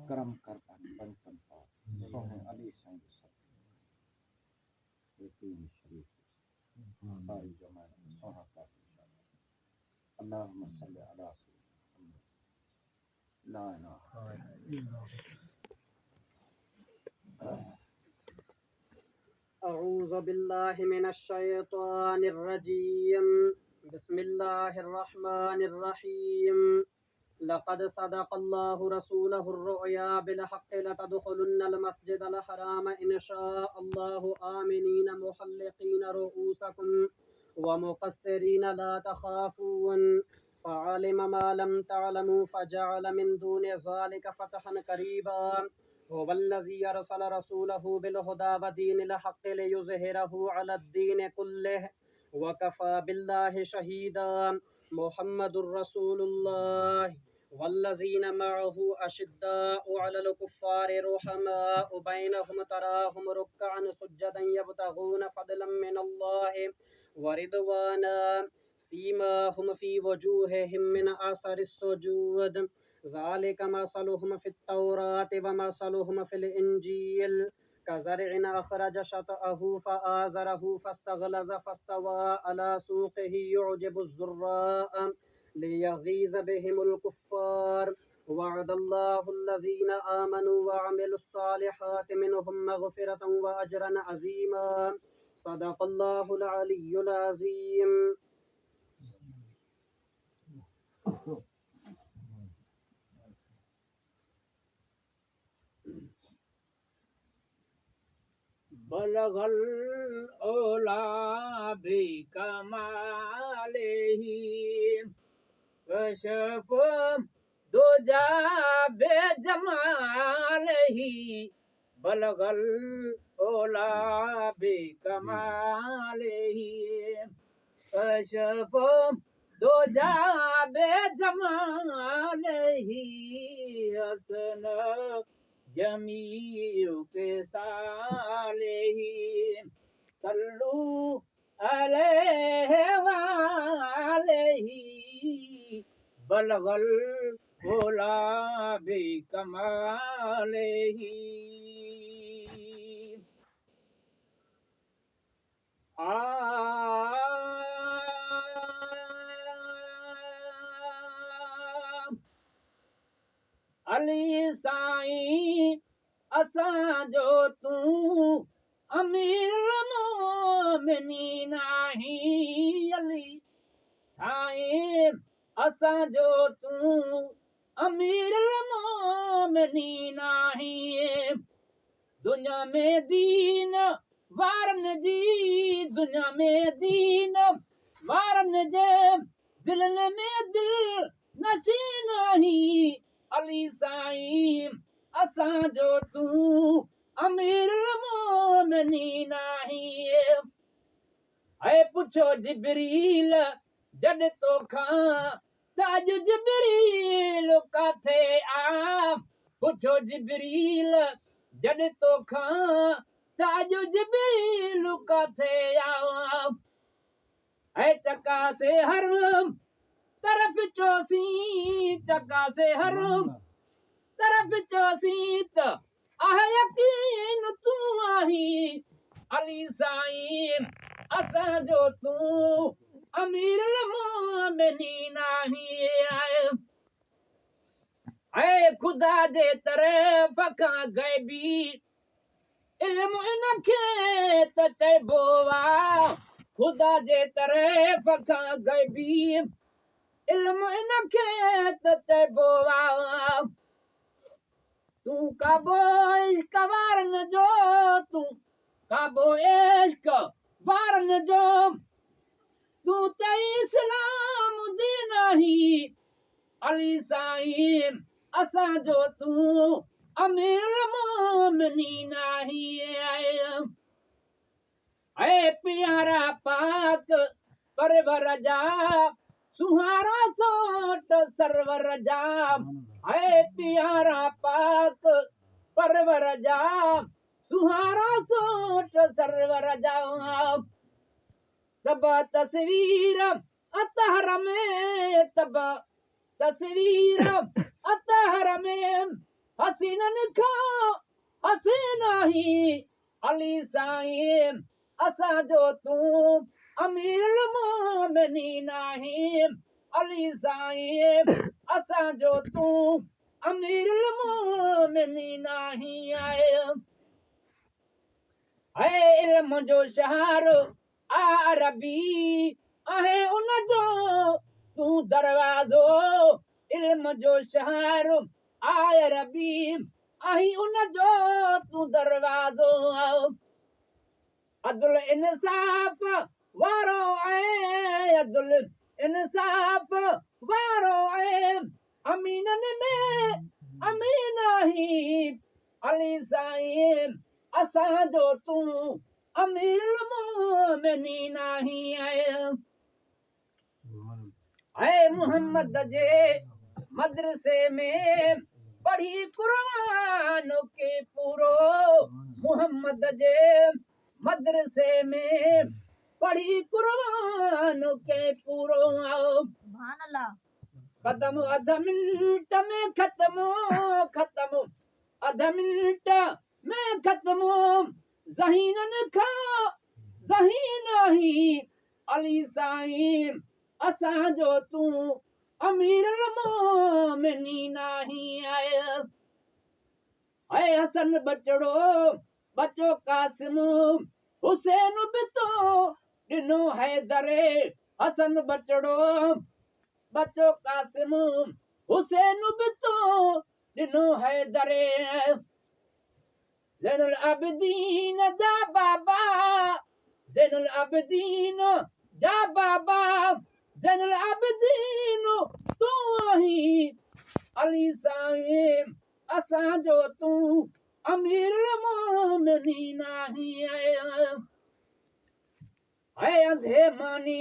करम कर पंचम पाप सोहे अली संग सब ये तीन शरीफ सारी जमात सोहा का अल्लाहुम्मा सल्ली अला सय्यिदिना ला इलाहा أعوذ بالله من الشيطان الرجيم بسم الله الرحمن الرحيم لقد صدق الله رسوله الرؤيا بالحق لتدخلن المسجد الحرام إن شاء الله آمنين محلقين رؤوسكم ومقصرين لا تخافون فعلم ما لم تعلموا فجعل من دون ذلك فتحا قريبا هو الذي أرسل رسوله بالهدى ودين الحق ليظهره على الدين كله وكفى بالله شهيدا محمد رسول الله والذين معه أشداء على الكفار رحماء بينهم تراهم ركعا سجدا يبتغون فضلا من الله ورضوانا سيماهم في وجوههم من أثر السجود ذلك مثلهم في التوراة ومثلهم في الإنجيل كزرع أخرج شطأه فآزره فاستغلظ فاستوى على سوقه يعجب الزراء ليغيظ بهم الكفار وعد الله الذين آمنوا وعملوا الصالحات منهم مغفرة وأجرا عظيما صدق الله العلي العظيم. बलगल ओला भी कमालेही कशफ दुजा बेजमालेही बलगल ओला भी कमालेही कशफ दुजा बेजमालेही हसन जमीउ के सालेही सल्लू अलैहि वालेही बलगल ओला भी कमालेही अली साईं असां जो तूं अमीर मोमिनीन आहीं अली साईं असां जो तूं अमीर मोमिनीन आहीं दुनिया में दीन वारन जी दुनिया में दीन वारन जे दिलनि में दिल नशीन आहीं अली साईं असां जो तूं अमीर मोमिनीन आहीं ऐ पुछो जिब्रील जॾ तोखां ताज जिब्रील काथे आ पुछो जिब्रील जॾ तोखां ताज जिब्रील काथे आ ऐ चकासे हर तरफ चोसी चकासे हर तरफ चोसी त आहे यकीन तूं आहीं अली साईं असां जो तूं अमीर मोमिनीन आहीं ऐ खुदा जे तरफ़ खां ग़ैबी इल्म इनखे त चइबो आहे खुदा जे तरफ़ खां ग़ैबी इल्म इनखे त चइबो आहे तूं काबो इश्क वारन जो तूं काबो इश्क वारन जो तूं त इस्लाम दीन आहीं अली साईं असां जो तूं अमीर मोमिनीन आहीं ऐ प्यारा पाक परवर जा सुहारा सोट सरवर जा ऐ प्यारा पाक परवर जा सुहारा सोट सरवर जा तब तस्वीर अतहर में तब तस्वीर अतहर में हसीनन खां हसीना ही अली साईं असांजो तूं अमीर मोमिनीन आहीं अली साईं असांजो तूं अमीर मोमिनीन आहीं आहे इल्म जो शहर अरबी आहे उन जो तूं दरवाज़ो इल्म जो शहर अरबी आहीं उन जो तूं दरवाज़ो अदुल इंसाफ़ वारो आहे अदुल इंसाफ़ वारो आहे अमीनन में अमीन आहीं अली साईं असांजो तूं अमीर मोमिनीन आहीं ऐ मोहम्मद जे मदरसे में पढ़ी कुरान के पूरो मोहम्मद जे मदरसे में पढ़ी कुरान के पूरो खत्म अध मिनट में खत्म अध मिनट में खत्म ज़हीनन खां ज़हीन आहीं अली साईं असांजो तूं अमीर मोमिनीन आहीं ऐ हसन बचो कासिम हुसैन बि तो ॾिनो हैदरे हसन बचो कासिम हुसैन बि तो ॾिनो हैदरे ज़ैनुल आबिदीन जा बाबा ज़ैनुल आबिदीन जा बाबा ज़ैनुल आबिदीन तूं आहीं अली साईं असांजो तूं अमीर मोमिनीन आहीं ऐ अंधे मानी